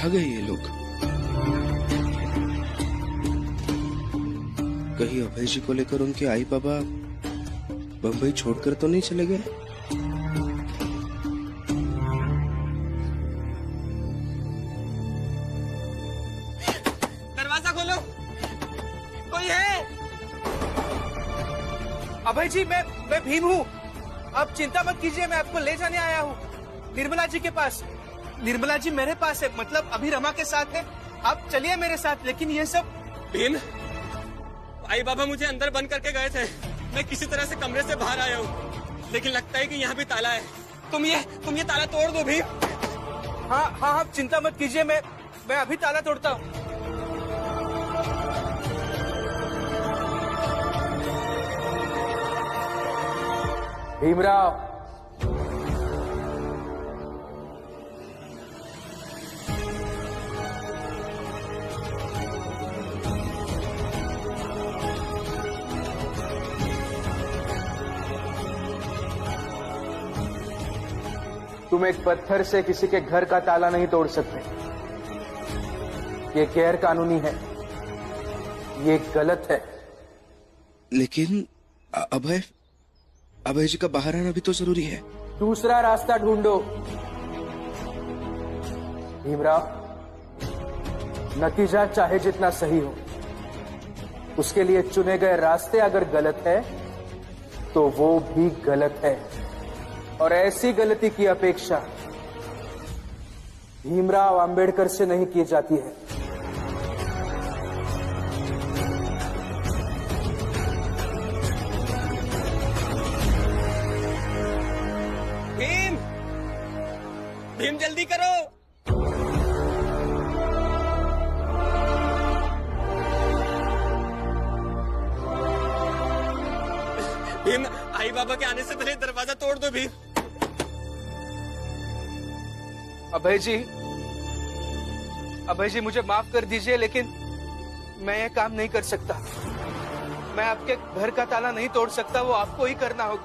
कहाँ गए ये लोग? कहीं अभय जी को लेकर उनके आई बाबा बम्बई छोड़कर तो नहीं चले गए? दरवाजा खोलो, कोई है? अभय जी, मैं भीम हूँ। आप चिंता मत कीजिए, मैं आपको ले जाने आया हूँ निर्मला जी के पास। निर्मला जी मेरे पास है, मतलब अभी रमा के साथ है। आप चलिए मेरे साथ। लेकिन ये सब भीम, आई बाबा मुझे अंदर बंद करके गए थे। मैं किसी तरह से कमरे से बाहर आया हूँ, लेकिन लगता है कि यहाँ भी ताला है। तुम ये ताला तोड़ दो भीम। हाँ, आप चिंता मत कीजिए, मैं अभी ताला तोड़ता हूँ। भीमराव, तुम एक पत्थर से किसी के घर का ताला नहीं तोड़ सकते। ये गैर कानूनी है, ये गलत है। लेकिन अभय जी का बाहर आना भी तो जरूरी है। दूसरा रास्ता ढूंढो भीमराव। नतीजा चाहे जितना सही हो, उसके लिए चुने गए रास्ते अगर गलत है तो वो भी गलत है, और ऐसी गलती की अपेक्षा भीमराव अंबेडकर से नहीं की जाती है। भीम जल्दी करो। भीम, आई बाबा के आने से पहले दरवाजा तोड़ दो भीम। अभय जी मुझे माफ कर दीजिए, लेकिन मैं ये काम नहीं कर सकता। मैं आपके घर का ताला नहीं तोड़ सकता, वो आपको ही करना होगा।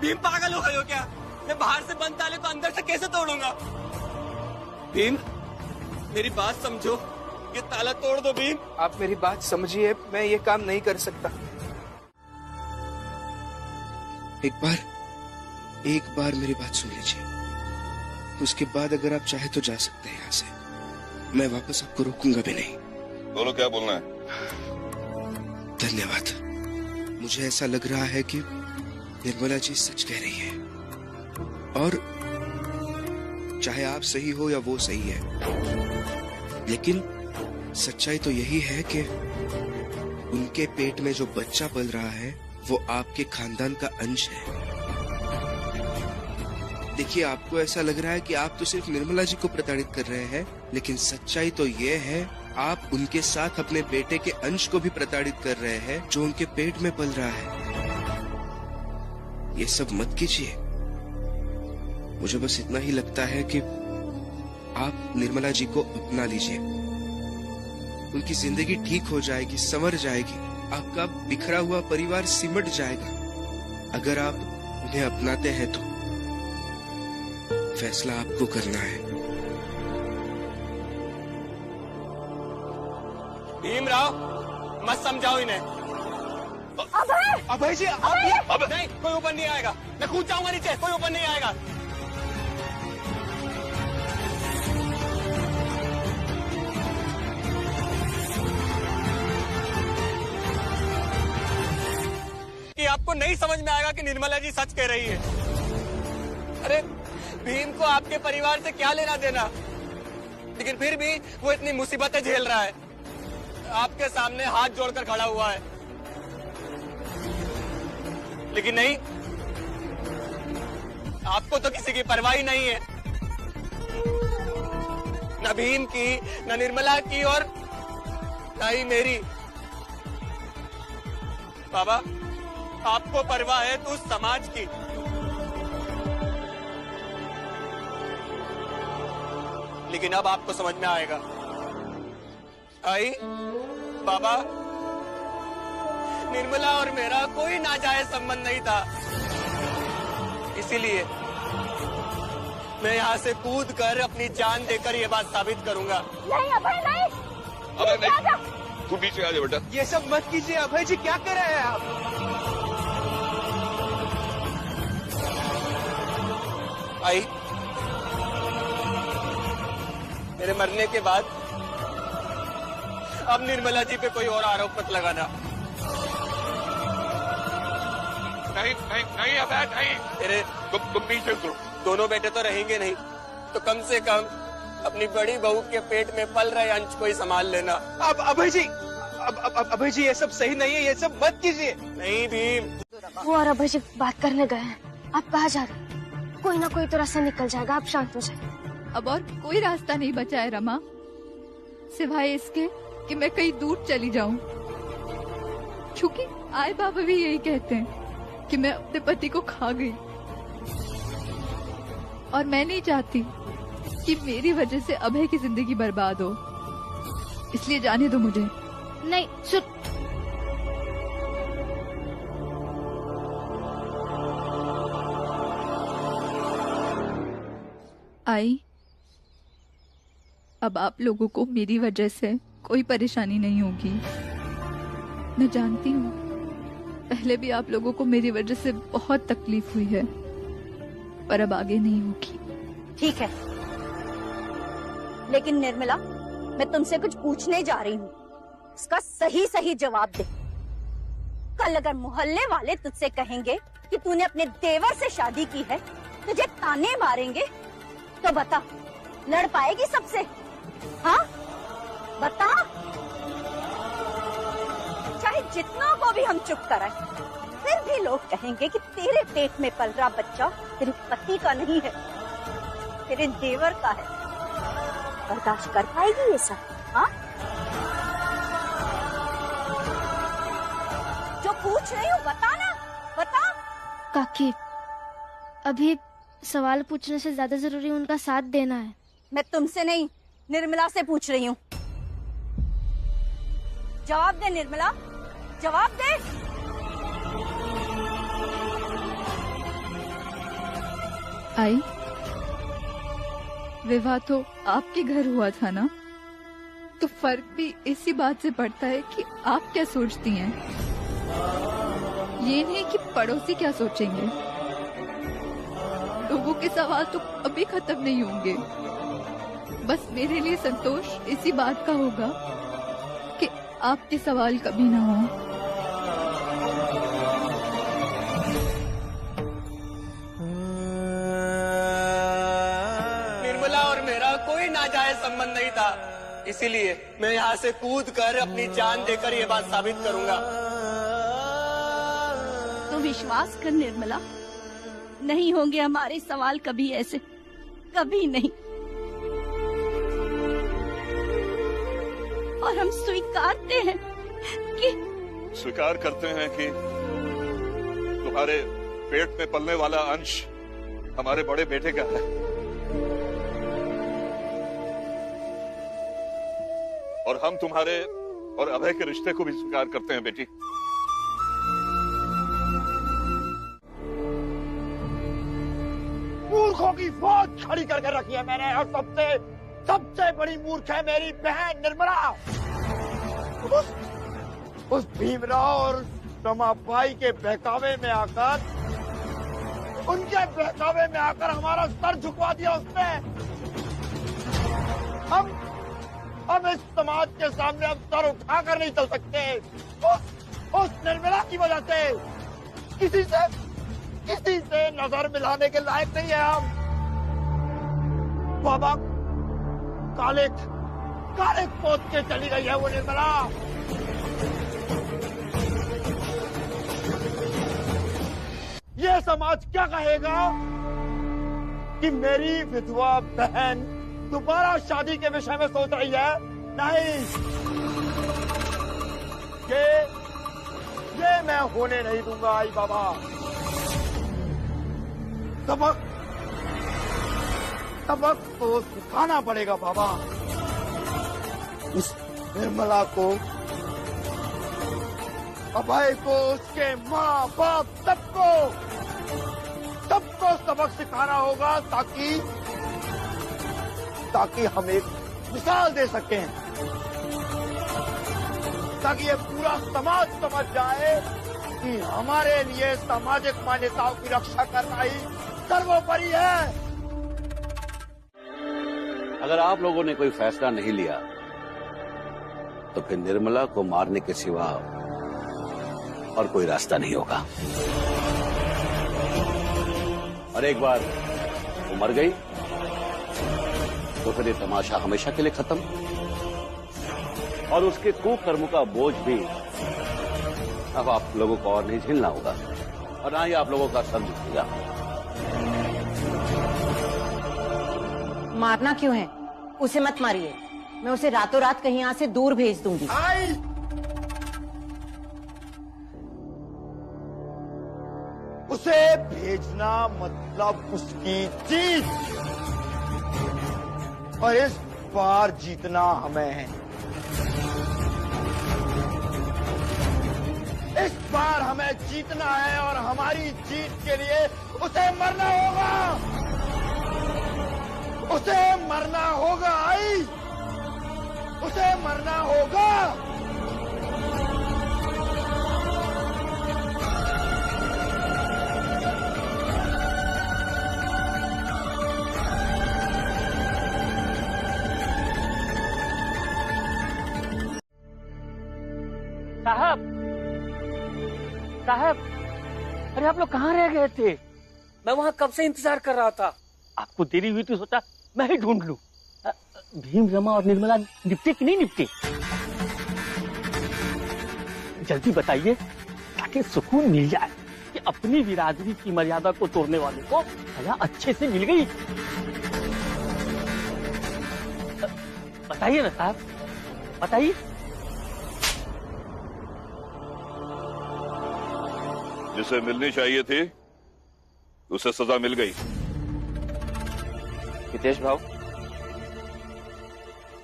भीम, पागल हो गए हो क्या? मैं बाहर से बंद ताले को अंदर से कैसे तोड़ूंगा? भीम, मेरी बात समझो, ये ताला तोड़ दो भीम। आप मेरी बात समझिए, मैं ये काम नहीं कर सकता। एक बार मेरी बात सुन लीजिए, उसके बाद अगर आप चाहे तो जा सकते हैं यहाँ से। मैं वापस आपको रोकूंगा भी नहीं। बोलो, क्या बोलना है? धन्यवाद। मुझे ऐसा लग रहा है कि निर्मला जी सच कह रही है, और चाहे आप सही हो या वो सही है, लेकिन सच्चाई तो यही है कि उनके पेट में जो बच्चा पल रहा है वो आपके खानदान का अंश है। देखिए, आपको ऐसा लग रहा है कि आप तो सिर्फ निर्मला जी को प्रताड़ित कर रहे हैं, लेकिन सच्चाई तो ये है आप उनके साथ अपने बेटे के अंश को भी प्रताड़ित कर रहे हैं जो उनके पेट में पल रहा है। ये सब मत कीजिए। मुझे बस इतना ही लगता है कि आप निर्मला जी को अपना लीजिए। उनकी जिंदगी ठीक हो जाएगी, संवर जाएगी, आपका बिखरा हुआ परिवार सिमट जाएगा। अगर आप उन्हें अपनाते हैं तो फैसला आपको करना है। भीमराव, मत समझाओ इन्हें। अभय जी, नहीं, कोई ऊपर नहीं आएगा। मैं कूद जाऊंगा नीचे, कोई ऊपर नहीं आएगा। कि आपको नहीं समझ में आएगा कि निर्मला जी सच कह रही है। अरे भीम को आपके परिवार से क्या लेना देना, लेकिन फिर भी वो इतनी मुसीबतें झेल रहा है, आपके सामने हाथ जोड़कर खड़ा हुआ है। लेकिन नहीं, आपको तो किसी की परवाह ही नहीं है, न भीम की, न निर्मला की, और न ही मेरी। बाबा, आपको परवाह है तो उस समाज की। लेकिन अब आपको समझ में आएगा। आई बाबा, निर्मला और मेरा कोई नाजायज संबंध नहीं था, इसीलिए मैं यहाँ से कूद कर अपनी जान देकर ये बात साबित करूंगा। नहीं अभय नहीं, अबे नहीं, तू पीछे आ जा बेटा। ये सब मत कीजिए अभय जी, क्या कर रहे हैं आप? आई, मेरे मरने के बाद अब निर्मला जी पे कोई और आरोप मत लगाना। नहीं नहीं नहीं अबे नहीं, तेरे तुम पीछे उतरो। दोनों बेटे तो रहेंगे नहीं, तो कम से कम अपनी बड़ी बहू के पेट में पल रहे अंश को ही संभाल लेना। अब अभय जी, अब अभय जी ये सब सही नहीं है, ये सब मत कीजिए। नहीं भीम, वो और अभय जी बात करने गए हैं। आप कहाँ जा रहे हैं? कोई ना कोई तो रास्ता निकल जाएगा, आप शांत हो जाए। अब और कोई रास्ता नहीं बचा है रमा, सिवाय इसके कि मैं कहीं दूर चली जाऊं। क्योंकि आए बाबा भी यही कहते हैं कि मैं अपने पति को खा गई, और मैं नहीं चाहती कि मेरी वजह से अभय की जिंदगी बर्बाद हो। इसलिए जाने दो मुझे। नहीं सुन, आई, अब आप लोगों को मेरी वजह से कोई परेशानी नहीं होगी। मैं जानती हूँ पहले भी आप लोगों को मेरी वजह से बहुत तकलीफ हुई है, पर अब आगे नहीं होगी। ठीक है, लेकिन निर्मला, मैं तुमसे कुछ पूछने जा रही हूँ, उसका सही सही जवाब दे। कल अगर मोहल्ले वाले तुझसे कहेंगे कि तूने अपने देवर से शादी की है, तुझे ताने मारेंगे, तो बता, लड़ पाएगी सबसे? हाँ बता। चाहे जितना को भी हम चुप कराएं, फिर भी लोग कहेंगे कि तेरे पेट में पल रहा बच्चा तेरे पति का नहीं है, तेरे देवर का है। बर्दाश्त कर पाएगी ये सब? हाँ, जो पूछ रही हूँ बता ना, बता। काकी अभी सवाल पूछने से ज्यादा जरूरी उनका साथ देना है। मैं तुमसे नहीं, निर्मला से पूछ रही हूँ। जवाब दे निर्मला, जवाब दे। आई, विवाह तो आपके घर हुआ था ना, तो फर्क भी इसी बात से पड़ता है कि आप क्या सोचती हैं, ये नहीं कि पड़ोसी क्या सोचेंगे। लोगों के सवाल तो अभी खत्म नहीं होंगे। बस मेरे लिए संतोष इसी बात का होगा कि आपके सवाल कभी ना हो। निर्मला और मेरा कोई नाजायज संबंध नहीं था, इसीलिए मैं यहाँ से कूद कर अपनी जान देकर ये बात साबित करूंगा। तो विश्वास कर निर्मला, नहीं होंगे हमारे सवाल कभी ऐसे, कभी नहीं। और हम स्वीकारते हैं कि तुम्हारे पेट में पलने वाला अंश हमारे बड़े बेटे का है, और हम तुम्हारे और अभय के रिश्ते को भी स्वीकार करते हैं बेटी। मूर्खों की फौज खड़ी करके रखी है मैंने, और सबसे बड़ी मूर्ख है मेरी बहन निर्मला। उस भीमराव और रमाबाई के बहकावे में आकर, उनके बहकावे में आकर हमारा सर झुकवा दिया उसने। हम इस समाज के सामने अब सर उठाकर नहीं चल सकते। उस निर्मला की वजह से किसी से नजर मिलाने के लायक नहीं है हम। बाबा काले पोत के चली गई है वो निर्मला। ये समाज क्या कहेगा कि मेरी विधवा बहन दोबारा शादी के विषय में सोच रही है? नहीं, ये मैं होने नहीं दूंगा। आई बाबा, सबक तो सिखाना पड़ेगा बाबा। इस निर्मला को, अभय को, उसके माँ बाप सबको सबक सिखाना होगा, ताकि ताकि हम एक मिसाल दे सकें, ताकि ये पूरा समाज समझ जाए कि हमारे लिए सामाजिक मान्यताओं की रक्षा करना ही सर्वोपरि है। अगर आप लोगों ने कोई फैसला नहीं लिया तो फिर निर्मला को मारने के सिवा और कोई रास्ता नहीं होगा। और एक बार वो मर गई तो फिर ये तमाशा हमेशा के लिए खत्म, और उसके कुकर्म का बोझ भी अब आप लोगों को और नहीं झेलना होगा, और ना ही आप लोगों का सर झुकेगा। मारना क्यों है? उसे मत मारिए, मैं उसे रातों रात कहीं यहाँ से दूर भेज दूंगी। उसे भेजना मतलब उसकी जीत, और इस बार जीतना हमें है। इस बार हमें जीतना है, और हमारी जीत के लिए उसे मरना होगा। उसे मरना होगा आई, उसे मरना होगा। साहब, अरे आप लोग कहाँ रह गए थे? मैं वहाँ कब से इंतजार कर रहा था। आपको देरी हुई तो सोचा मैं ही ढूंढ लूं। भीम, रमा और निर्मला निपटे कि नहीं निपटे? जल्दी बताइए ताकि सुकून मिल जाए कि अपनी बिरादरी की मर्यादा को तोड़ने वाले को सजा अच्छे से मिल गई। बताइए ना साहब, बताइए। जिसे मिलनी चाहिए थी उसे सजा मिल गई। हितेश भाव,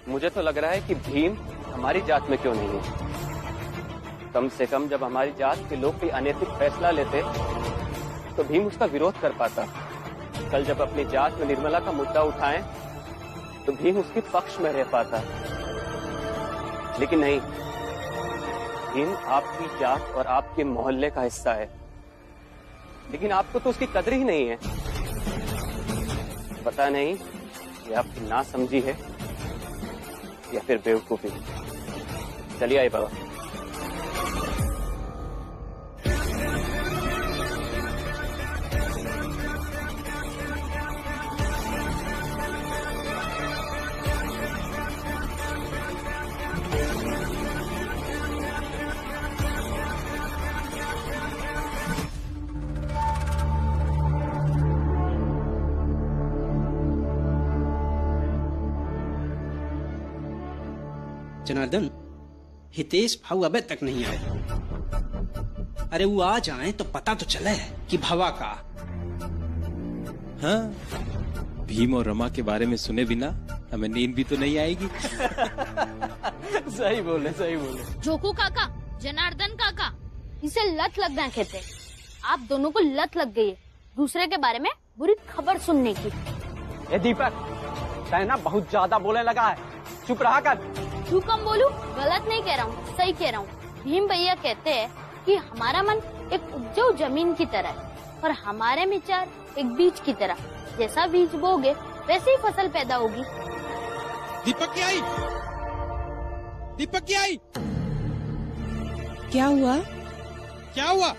मुझे तो लग रहा है कि भीम हमारी जात में क्यों नहीं है। कम से कम जब हमारी जात के लोग कोई अनैतिक फैसला लेते तो भीम उसका विरोध कर पाता। कल जब अपनी जात में निर्मला का मुद्दा उठाएं तो भीम उसके पक्ष में रह पाता, लेकिन नहीं, भीम आपकी जात और आपके मोहल्ले का हिस्सा है, लेकिन आपको तो उसकी कदर ही नहीं है। पता नहीं ये आपकी नासमझी है या फिर बेवकूफी। चलिए आइए बाबा। जनार्दन, हितेश भाऊ अबे तक नहीं आए। अरे वो आ जाए तो पता तो चले कि भवा का। हाँ, भीम और रमा के बारे में सुने बिना हमें नींद भी तो नहीं आएगी। सही बोले, सही बोले। जोकू काका, जनार्दन काका, इसे लत लग गए कहते। आप दोनों को लत लग गई है दूसरे के बारे में बुरी खबर सुनने की। ये दीपक, सहना बहुत ज्यादा बोलने लगा है, चुप रहा कर। क्यों कम बोलूं? गलत नहीं कह रहा हूँ, सही कह रहा हूँ। भीम भैया कहते हैं कि हमारा मन एक उपजाऊ जमीन की तरह है और हमारे विचार एक बीज की तरह। जैसा बीज बोगे वैसे ही फसल पैदा होगी। दीपक की आई, दीपक की आई। क्या हुआ? क्या हुआ?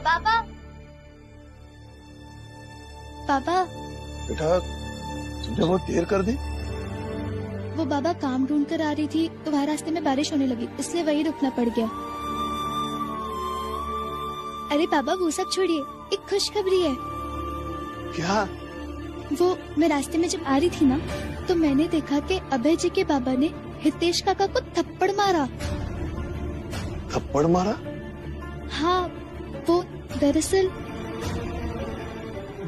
पापा, पापा। बेटा, तुमने बहुत देर कर दी। वो बाबा काम ढूंढ कर आ रही थी तो वहाँ रास्ते में बारिश होने लगी, इसलिए वही रुकना पड़ गया। अरे बाबा वो सब छोड़िए, एक खुशखबरी है। क्या? वो मैं रास्ते में जब आ रही थी ना तो मैंने देखा कि अभय जी के बाबा ने हितेश काका को थप्पड़ मारा। थप्पड़ मारा? हाँ, वो दरअसल।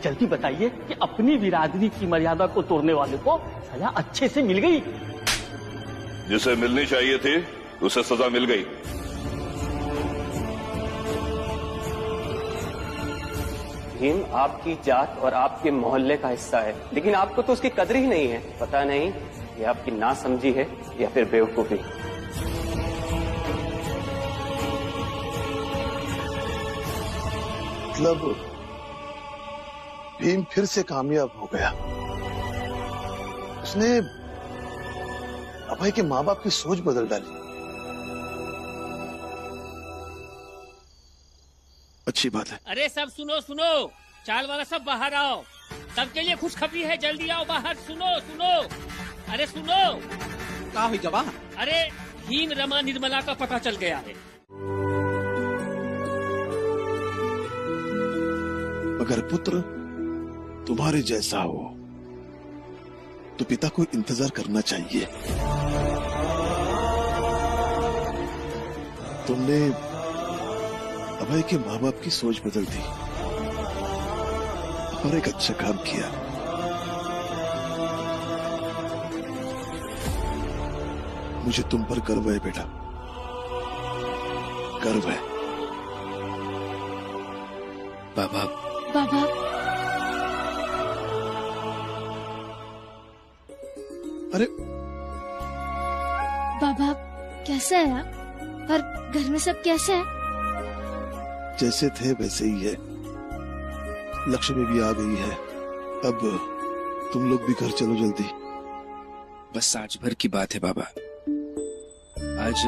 जल्दी बताइए कि अपनी बिरादरी की मर्यादा को तोड़ने वाले को सजा अच्छे से मिल गई। जिसे मिलनी चाहिए थी उसे सजा मिल गई। भीम आपकी जात और आपके मोहल्ले का हिस्सा है, लेकिन आपको तो उसकी कदर ही नहीं है। पता नहीं ये आपकी नासमझी है या फिर बेवकूफी। मतलब भीम फिर से कामयाब हो गया। उसने अभय के माँ बाप की सोच बदल डाली। अच्छी बात है। अरे सब सुनो सुनो, चाल वाला सब बाहर आओ, सबके लिए खुशखबरी है, जल्दी आओ बाहर। सुनो सुनो, अरे सुनो। का हुई गवाह? अरे भीम रमा निर्मला का पता चल गया है। अगर पुत्र तुम्हारे जैसा हो तो पिता को इंतजार करना चाहिए। तुमने अभय के माँ बाप की सोच बदल दी और एक अच्छा काम किया। मुझे तुम पर गर्व है बेटा, गर्व है। बाबा बाबा अरे बाबा कैसे है आप? और घर में सब कैसे हैं? जैसे थे वैसे ही है। लक्ष्मी भी आ गई है। अब तुम लोग भी घर चलो जल्दी। बस आज भर की बात है बाबा। आज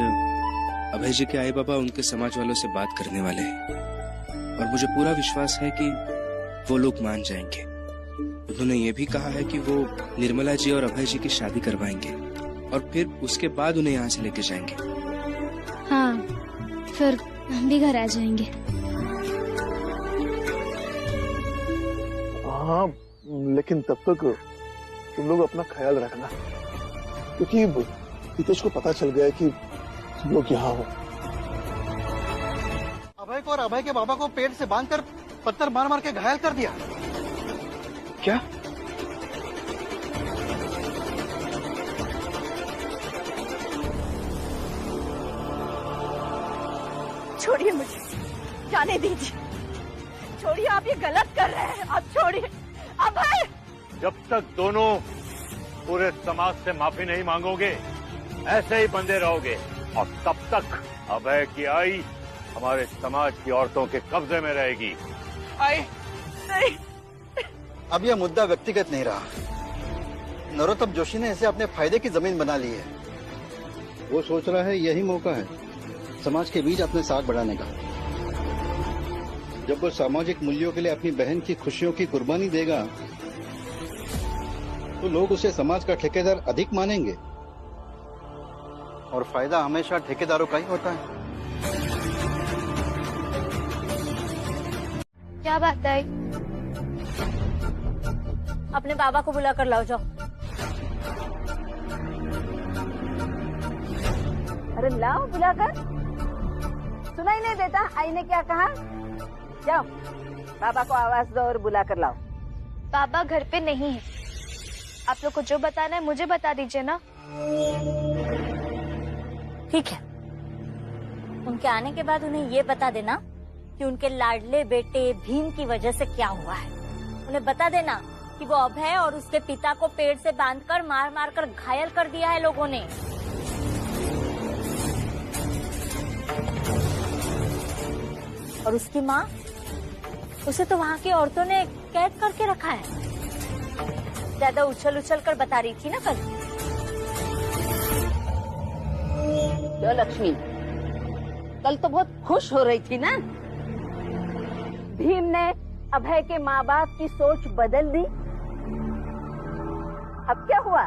अभय जी के आई बाबा उनके समाज वालों से बात करने वाले हैं और मुझे पूरा विश्वास है कि वो लोग मान जाएंगे। उन्होंने ये भी कहा है कि वो निर्मला जी और अभय जी की शादी करवाएंगे और फिर उसके बाद उन्हें यहाँ से लेके जाएंगे। हाँ, फिर हम भी घर आ जाएंगे। हाँ, लेकिन तब तक तुम लोग अपना ख्याल रखना, क्योंकि हितेश को पता चल गया है कि तुम लोग यहाँ हो। अभय को और अभय के बाबा को पेड़ से बांधकर पत्थर मार मार के घायल कर दिया। क्या? छोड़िए मुझे, जाने दीजिए। छोड़िए, आप ये गलत कर रहे हैं। आप छोड़िए अभय। जब तक दोनों पूरे समाज से माफी नहीं मांगोगे ऐसे ही बंधे रहोगे और तब तक अभय की आई हमारे समाज की औरतों के कब्जे में रहेगी। आई नहीं। अब यह मुद्दा व्यक्तिगत नहीं रहा। नरोत्तम जोशी ने इसे अपने फायदे की जमीन बना ली है। वो सोच रहा है यही मौका है समाज के बीच अपने साथ बढ़ाने का। जब वो सामाजिक मूल्यों के लिए अपनी बहन की खुशियों की कुर्बानी देगा तो लोग उसे समाज का ठेकेदार अधिक मानेंगे। और फायदा हमेशा ठेकेदारों का ही होता है। क्या बात है? अपने बाबा को बुला कर लाओ, जाओ। अरे लाओ बुलाकर। सुनाई नहीं देता? आई ने क्या कहा? जाओ बाबा को आवाज दो और बुला कर लाओ। बाबा घर पे नहीं है। आप लोग को जो बताना है मुझे बता दीजिए ना। ठीक है, उनके आने के बाद उन्हें ये बता देना कि उनके लाडले बेटे भीम की वजह से क्या हुआ है। उन्हें बता देना कि वो अभय और उसके पिता को पेड़ से बांधकर मार मार कर घायल कर दिया है लोगों ने। और उसकी माँ, उसे तो वहाँ की औरतों ने कैद करके रखा है। ज्यादा उछल उछल कर बता रही थी ना कल। जो लक्ष्मी, कल तो बहुत खुश हो रही थी ना। भीम ने अभय के माँ बाप की सोच बदल दी। अब क्या हुआ?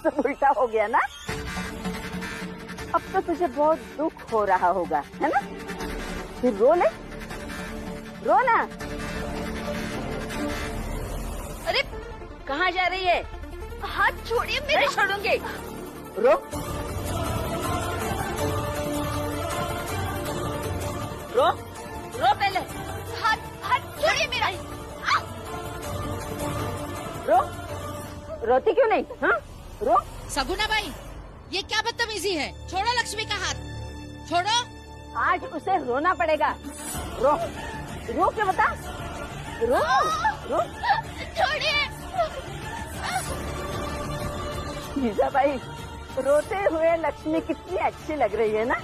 सब उल्टा हो गया ना। अब तो तुझे बहुत दुख हो रहा होगा, है ना? फिर रो ले, रो ना। अरे कहाँ जा रही है? हाथ छोड़िए मेरे। नहीं छोड़ूंगी। रो, रो, रो पहले। हाथ छोड़िए मेरा। रो, रोती क्यों नहीं? हाँ, रो। सगुना बाई, ये क्या बदतमीजी है? छोड़ो लक्ष्मी का हाथ, छोड़ो। आज उसे रोना पड़ेगा। रो, रो के बता। रो रो। छोड़िए। जीजाबाई, रोते हुए लक्ष्मी कितनी अच्छी लग रही है ना।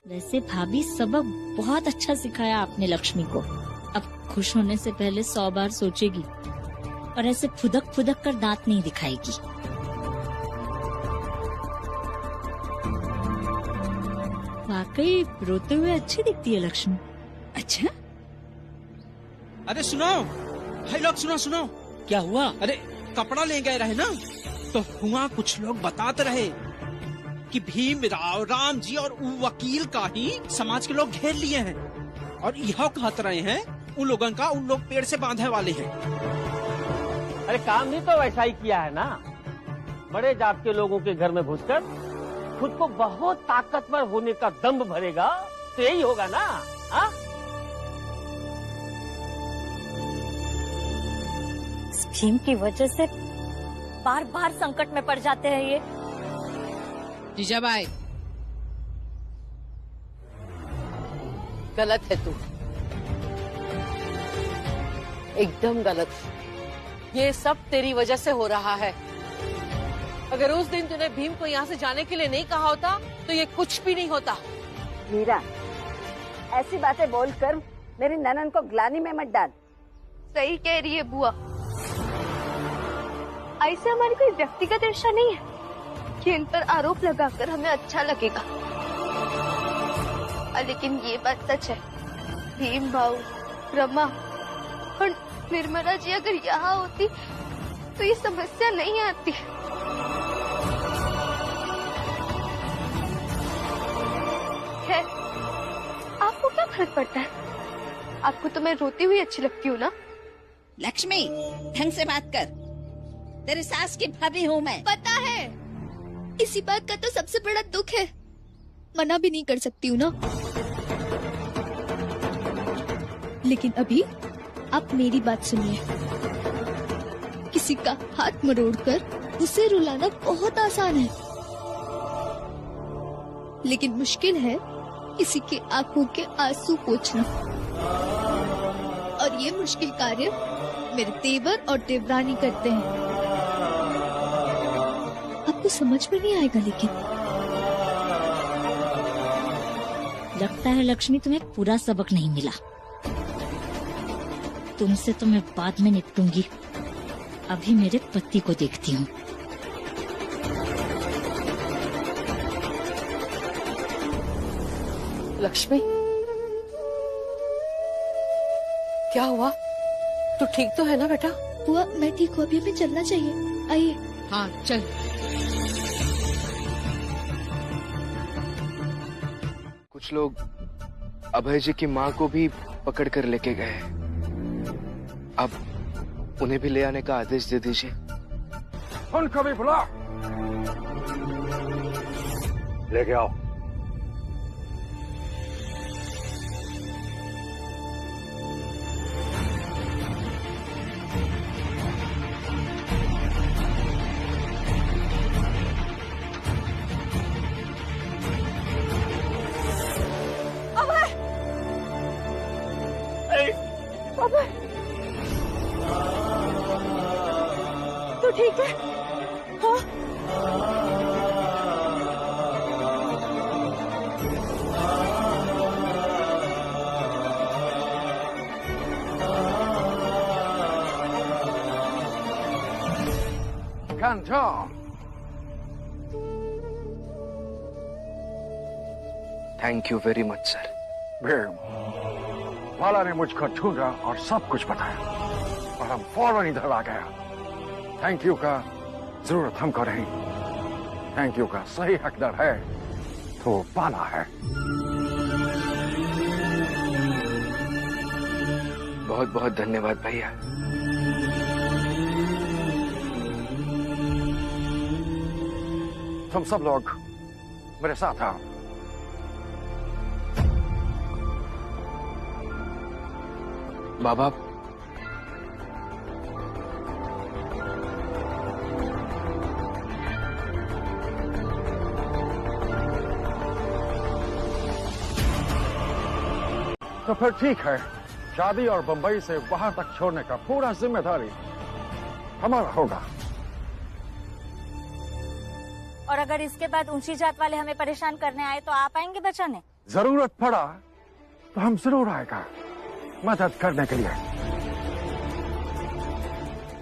वैसे भाभी सबक बहुत अच्छा सिखाया आपने लक्ष्मी को। अब खुश होने से पहले 100 बार सोचेगी और ऐसे फुदक फुदक कर दांत नहीं दिखाएगी। वाकई रोते हुए अच्छी दिखती है लक्ष्मी। अच्छा, अरे सुनो भाई लोग, सुनो सुनो। क्या हुआ? अरे कपड़ा ले गए रहे ना, तो हुआ कुछ लोग बताते रहे कि भीम राव, राम जी और वकील का ही समाज के लोग घेर लिए हैं और यह कहते रहे हैं उन लोगों का उन लोग पेड़ से बांधने वाले हैं। अरे काम भी तो वैसा ही किया है ना, बड़े जात के लोगों के घर में घुसकर खुद को बहुत ताकतवर होने का दम्भ भरेगा तो यही होगा ना। हाँ? भीम की वजह से बार बार संकट में पड़ जाते हैं ये। जीजाबाई, गलत है तू, एकदम गलत। ये सब तेरी वजह से हो रहा है। अगर उस दिन तूने भीम को यहाँ से जाने के लिए नहीं कहा होता तो ये कुछ भी नहीं होता। मीरा, ऐसी बातें बोलकर मेरी ननन को ग्लानि में मत डाल। सही कह रही है बुआ, ऐसे हमारी कोई व्यक्तिगत ईर्ष्या नहीं है कि इन पर आरोप लगाकर हमें अच्छा लगेगा। लेकिन ये बात सच है, भीम भाऊ, रमा और निर्मला जी अगर यहाँ होती तो ये समस्या नहीं आती। है, आपको क्या फर्क पड़ता है? आपको तो मैं रोती हुई अच्छी लगती हूँ ना। लक्ष्मी ढंग से बात कर, तेरी सास की भाभी हूँ मैं। पता है, इसी बात का तो सबसे बड़ा दुख है, मना भी नहीं कर सकती हूँ ना। लेकिन अभी आप मेरी बात सुनिए। किसी का हाथ मरोड़कर उसे रुलाना बहुत आसान है, लेकिन मुश्किल है किसी की आंखों के आंसू पोंछना। और ये मुश्किल कार्य मेरे देवर और देवरानी करते हैं। आपको समझ में नहीं आएगा, लेकिन लगता है लक्ष्मी तुम्हें पूरा सबक नहीं मिला। तुमसे तो मैं बाद में निपटूंगी, अभी मेरे पति को देखती हूँ। लक्ष्मी, क्या हुआ? तू ठीक तो है ना बेटा? बुआ, मैं ठीक हूँ, अभी हमें चलना चाहिए। आइए। हाँ चल। कुछ लोग अभय जी की माँ को भी पकड़ कर लेके गए। अब उन्हें भी ले आने का आदेश दे दीजिए। उनको भी बुला, लेके आओ। तू ठीक है? हाँ? Canton. Thank you very much sir. Bhim, वाला ने मुझको ढूंढा और सब कुछ बताया और हम फौरन इधर आ गया। थैंक यू का जरूरत हमको नहीं, थैंक यू का सही हकदार है तो पाना है। बहुत बहुत धन्यवाद भैया। तुम सब लोग मेरे साथ आओ। बाबा, तो फिर ठीक है, शादी और बंबई से वहां तक छोड़ने का पूरा जिम्मेदारी हमारा होगा। और अगर इसके बाद ऊंची जात वाले हमें परेशान करने आए तो आप आएंगे बचाने? जरूरत पड़ा तो हम जरूर आएगा मदद करने के लिए।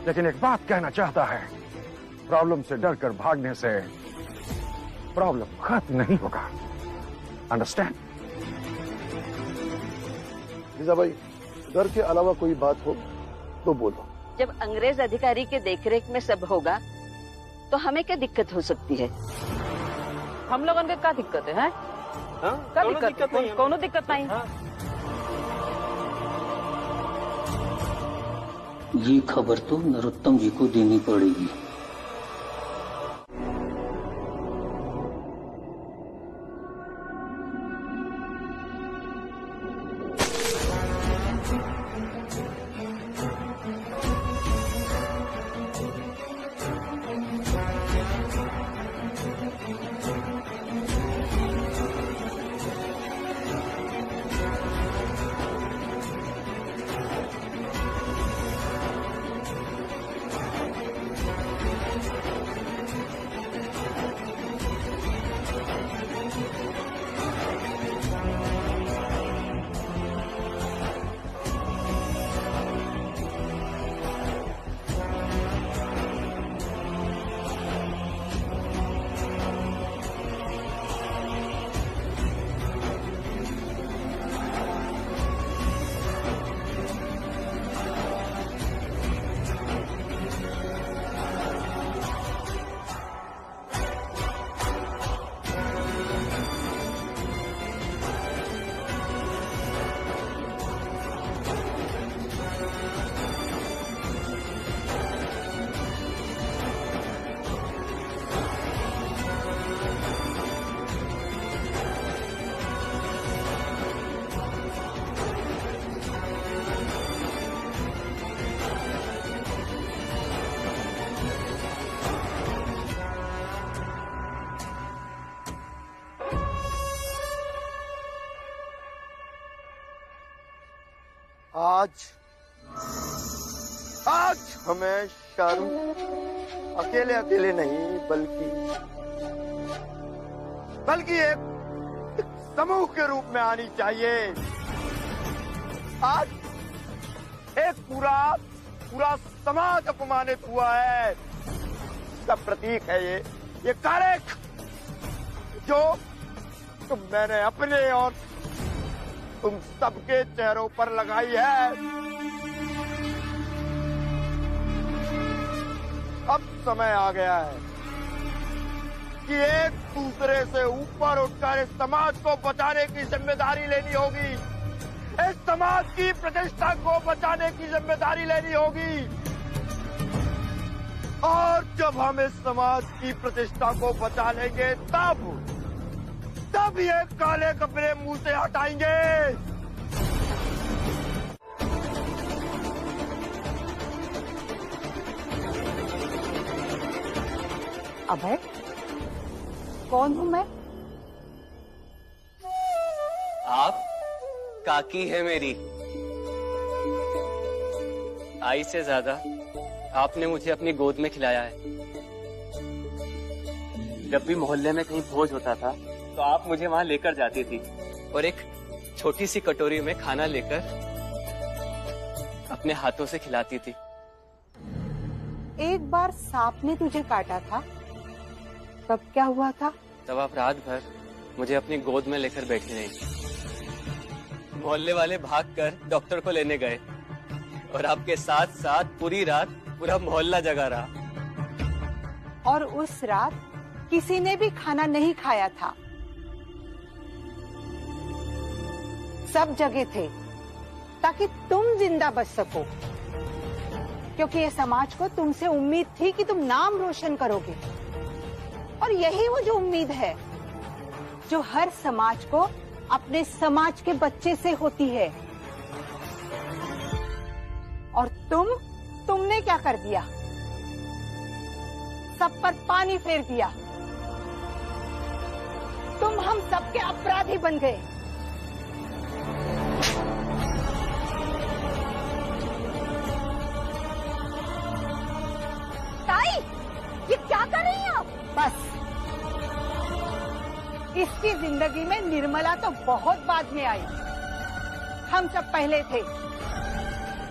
लेकिन एक बात कहना चाहता है, प्रॉब्लम से डरकर भागने से प्रॉब्लम खत्म नहीं होगा। अंडरस्टैंड? लीजा भाई, डर के अलावा कोई बात हो तो बोलो। जब अंग्रेज अधिकारी के देखरेख में सब होगा तो हमें क्या दिक्कत हो सकती है? हम लोगों के क्या दिक्कत है? क्या दिक्कत? कोनो दिक्कत नहीं। ये खबर तो नरोत्तम जी को देनी पड़ेगी। आज हमें शाहरुख अकेले अकेले नहीं बल्कि एक समूह के रूप में आनी चाहिए। आज एक पूरा समाज अपमानित हुआ है। इसका प्रतीक है ये कारेख जो मैंने अपने और तुम सबके चेहरों पर लगाई है। अब समय आ गया है कि एक दूसरे से ऊपर उठकर इस समाज को बचाने की जिम्मेदारी लेनी होगी। इस समाज की प्रतिष्ठा को बचाने की जिम्मेदारी लेनी होगी। और जब हम इस समाज की प्रतिष्ठा को बचा लेंगे तब ये काले कपड़े मुंह से हटाएंगे। अबे कौन हूँ मैं? आप काकी है मेरी। आई से ज्यादा आपने मुझे अपनी गोद में खिलाया है। जब भी मोहल्ले में कहीं भोज होता था तो आप मुझे वहां लेकर जाती थी और एक छोटी सी कटोरी में खाना लेकर अपने हाथों से खिलाती थी। एक बार सांप ने तुझे काटा था, तब क्या हुआ था? तब आप रात भर मुझे अपनी गोद में लेकर बैठी रही। मोहल्ले वाले भागकर डॉक्टर को लेने गए और आपके साथ साथ पूरी रात पूरा मोहल्ला जगा रहा। और उस रात किसी ने भी खाना नहीं खाया था। सब जगह थे ताकि तुम जिंदा बच सको, क्योंकि ये समाज को तुमसे उम्मीद थी कि तुम नाम रोशन करोगे। और यही वो जो उम्मीद है जो हर समाज को अपने समाज के बच्चे से होती है। और तुमने क्या कर दिया? सब पर पानी फेर दिया। तुम हम सबके अपराधी बन गए। इसकी जिंदगी में निर्मला तो बहुत बाद में आई। हम सब पहले थे।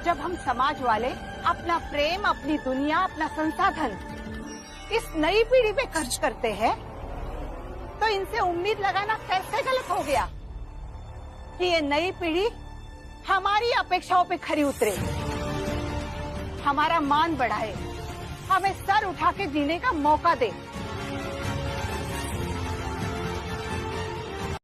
जब हम समाज वाले अपना प्रेम, अपनी दुनिया, अपना संसाधन इस नई पीढ़ी पे खर्च करते हैं, तो इनसे उम्मीद लगाना कैसे गलत हो गया कि ये नई पीढ़ी हमारी अपेक्षाओं पे खरी उतरे, हमारा मान बढ़ाए, हमें सर उठा के जीने का मौका दे।